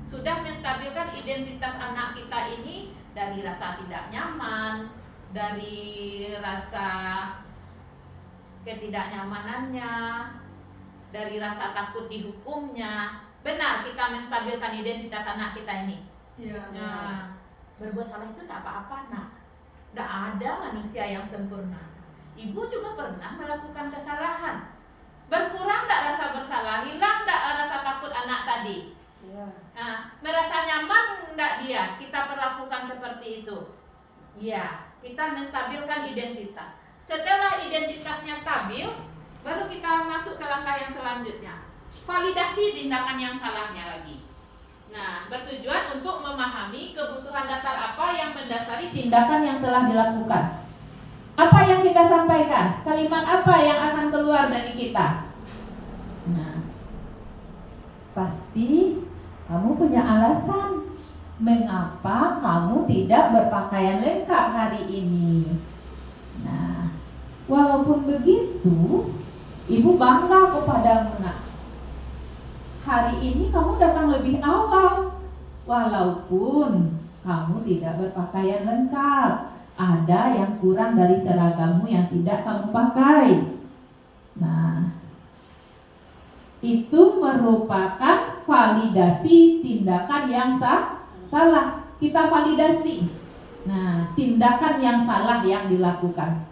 Sudah menstabilkan identitas anak kita ini dari rasa tidak nyaman, dari rasa ketidaknyamanannya, dari rasa takut dihukumnya. Benar, kita menstabilkan identitas anak kita ini. Nah, berbuat salah itu tidak apa-apa, nak. Tidak ada manusia yang sempurna. Ibu juga pernah melakukan kesalahan. Berkurang tidak rasa bersalah? Hilang tidak rasa takut anak tadi? Nah, merasa nyaman tidak dia? Kita perlakukan seperti itu. Ya, kita menstabilkan identitas. Setelah identitasnya stabil, baru kita masuk ke langkah yang selanjutnya. Validasi tindakan yang salahnya lagi. Nah, bertujuan untuk memahami kebutuhan dasar apa yang mendasari tindakan yang telah dilakukan. Apa yang kita sampaikan? Kalimat apa yang akan keluar dari kita? Nah, pasti kamu punya alasan mengapa kamu tidak berpakaian lengkap hari ini. Nah, walaupun begitu, ibu bangga kepadamu, nak. Hari ini kamu datang lebih awal, walaupun kamu tidak berpakaian lengkap. Ada yang kurang dari seragammu yang tidak kamu pakai. Nah, itu merupakan validasi tindakan yang salah. Kita validasi. Nah, tindakan yang salah yang dilakukan.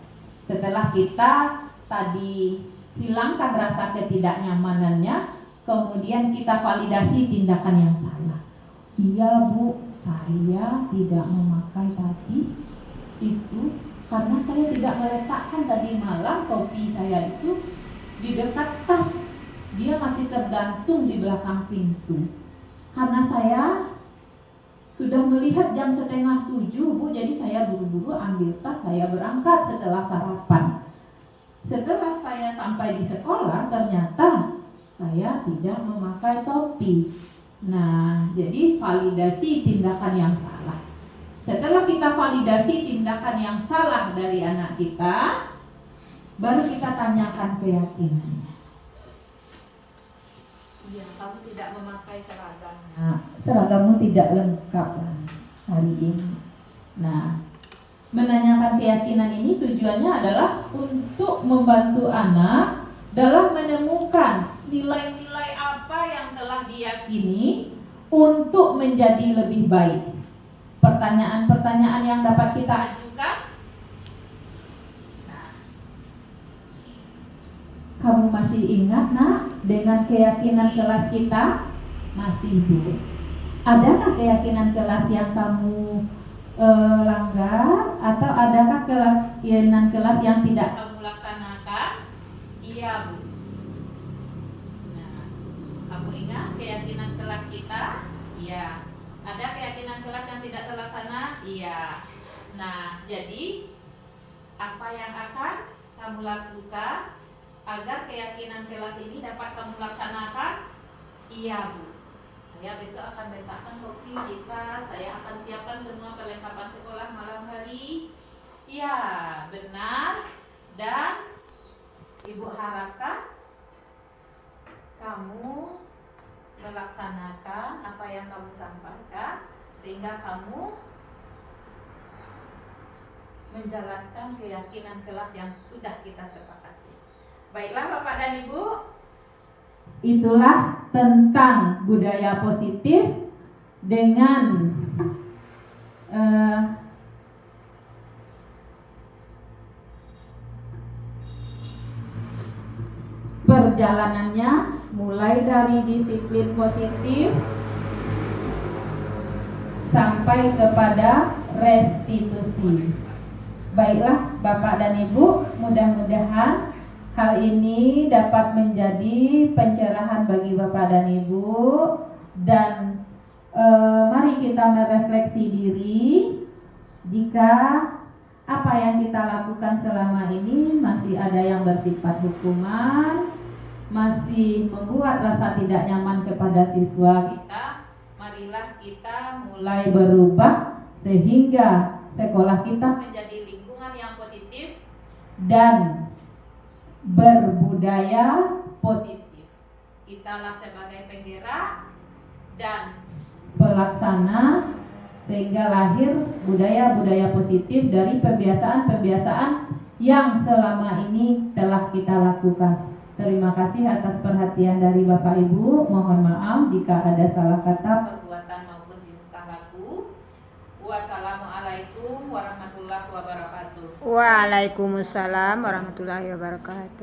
Setelah kita tadi hilangkan rasa ketidaknyamanannya, kemudian kita validasi tindakan yang salah. Iya, Bu, saya tidak memakai tadi itu karena saya tidak meletakkan tadi malam topi saya itu di dekat tas. Dia masih tergantung di belakang pintu. Karena saya sudah melihat jam 6:30, Bu, jadi saya buru-buru ambil tas, saya berangkat setelah sarapan. Setelah saya sampai di sekolah, ternyata saya tidak memakai topi. Nah, jadi validasi tindakan yang salah. Setelah kita validasi tindakan yang salah dari anak kita, baru kita tanyakan keyakinannya. Iya, kamu tidak memakai seragam. Nah, seragammu tidak lengkap hari ini. Nah, menanyakan keyakinan ini tujuannya adalah untuk membantu anak dalam menemukan nilai-nilai apa yang telah diyakini untuk menjadi lebih baik. pertanyaan-pertanyaan yang dapat kita ajukan. Nah, kamu masih ingat nak dengan keyakinan kelas kita? Masih Bu. Adakah keyakinan kelas yang kamu langgar atau adakah keyakinan kelas yang tidak kamu laksanakan? Iya Bu. Nah, kamu ingat keyakinan kelas kita? Iya. Ada keyakinan kelas yang tidak terlaksana? Iya. Nah, jadi apa yang akan kamu lakukan agar keyakinan kelas ini dapat kamu laksanakan? Iya Bu. Saya besok akan letakkan kopi di tas. Saya akan siapkan semua perlengkapan sekolah malam hari. Ya, benar. Dan Ibu harapkan kamu melaksanakan apa yang kamu sampaikan sehingga kamu menjalankan keyakinan kelas yang sudah kita sepakati. Baiklah Bapak dan Ibu, itulah tentang budaya positif dengan perjalanannya mulai dari disiplin positif sampai kepada restitusi. Baiklah Bapak dan Ibu, mudah-mudahan hal ini dapat menjadi pencerahan bagi Bapak dan Ibu, dan mari kita merefleksi diri jika apa yang kita lakukan selama ini masih ada yang bersifat hukuman, masih membuat rasa tidak nyaman kepada siswa kita. Marilah kita mulai berubah sehingga sekolah kita menjadi lingkungan yang positif dan berbudaya positif. Kitalah sebagai penggerak dan pelaksana sehingga lahir budaya-budaya positif dari pembiasaan-pembiasaan yang selama ini telah kita lakukan. Terima kasih atas perhatian dari Bapak Ibu. Mohon maaf jika ada salah kata, perbuatan maupun tingkah laku. Wassalamualaikum warahmatullahi wabarakatuh. Waalaikumsalam warahmatullahi wabarakatuh.